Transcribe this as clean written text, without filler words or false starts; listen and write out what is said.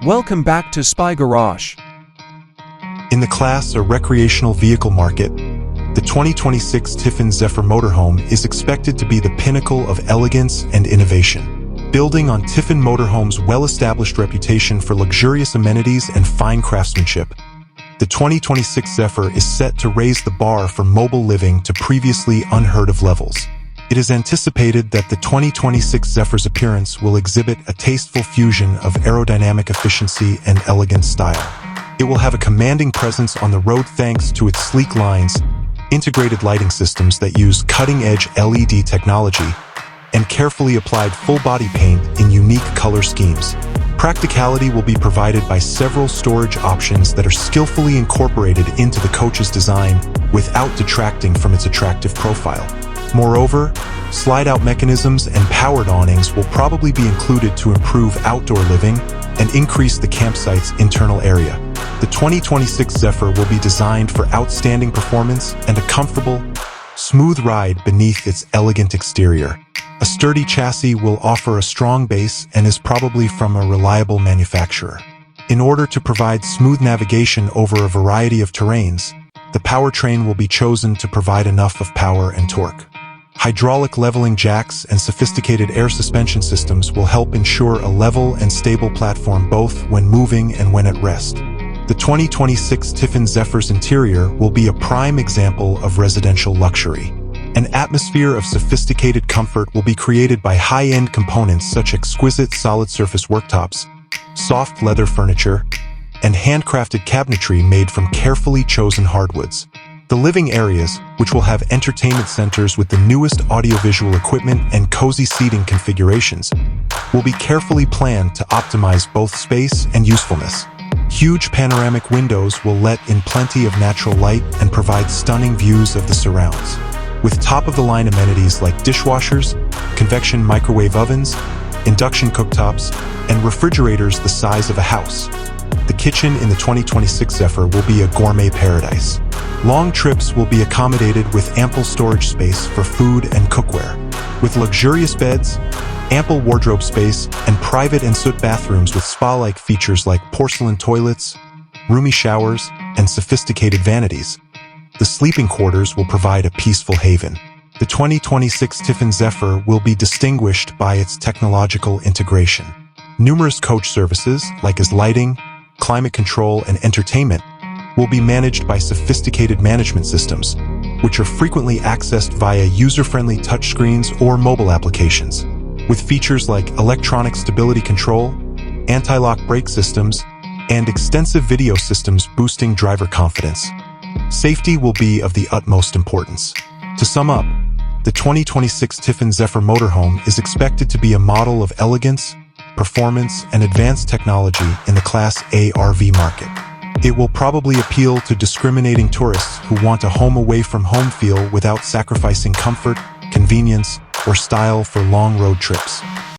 Welcome back to Spy Garage. In the class or recreational vehicle market, the 2026 Tiffin Zephyr Motorhome is expected to be the pinnacle of elegance and innovation. Building on Tiffin Motorhome's well-established reputation for luxurious amenities and fine craftsmanship, the 2026 Zephyr is set to raise the bar for mobile living to previously unheard-of levels. It is anticipated that the 2026 Zephyr's appearance will exhibit a tasteful fusion of aerodynamic efficiency and elegant style. It will have a commanding presence on the road thanks to its sleek lines, integrated lighting systems that use cutting-edge LED technology, and carefully applied full-body paint in unique color schemes. Practicality will be provided by several storage options that are skillfully incorporated into the coach's design without detracting from its attractive profile. Moreover, slide-out mechanisms and powered awnings will probably be included to improve outdoor living and increase the campsite's internal area. The 2026 Zephyr will be designed for outstanding performance and a comfortable, smooth ride beneath its elegant exterior. A sturdy chassis will offer a strong base and is probably from a reliable manufacturer. In order to provide smooth navigation over a variety of terrains, the powertrain will be chosen to provide enough of power and torque. Hydraulic leveling jacks and sophisticated air suspension systems will help ensure a level and stable platform both when moving and when at rest. The 2026 Tiffin Zephyr's interior will be a prime example of residential luxury. An atmosphere of sophisticated comfort will be created by high-end components such as exquisite solid-surface worktops, soft leather furniture, and handcrafted cabinetry made from carefully chosen hardwoods. The living areas, which will have entertainment centers with the newest audiovisual equipment and cozy seating configurations, will be carefully planned to optimize both space and usefulness. Huge panoramic windows will let in plenty of natural light and provide stunning views of the surrounds. With top-of-the-line amenities like dishwashers, convection microwave ovens, induction cooktops, and refrigerators the size of a house, the kitchen in the 2026 Zephyr will be a gourmet paradise. Long trips will be accommodated with ample storage space for food and cookware. With luxurious beds, ample wardrobe space, and private and soot bathrooms with spa-like features like porcelain toilets, roomy showers, and sophisticated vanities, the sleeping quarters will provide a peaceful haven. The 2026 Tiffin Zephyr will be distinguished by its technological integration. Numerous coach services, like as lighting, climate control, and entertainment, will be managed by sophisticated management systems, which are frequently accessed via user-friendly touchscreens or mobile applications. With features like electronic stability control, anti-lock brake systems, and extensive video systems boosting driver confidence, safety will be of the utmost importance. To sum up, the 2026 Tiffin Zephyr Motorhome is expected to be a model of elegance, performance, and advanced technology in the Class A RV market. It will probably appeal to discriminating tourists who want a home-away-from-home feel without sacrificing comfort, convenience, or style for long road trips.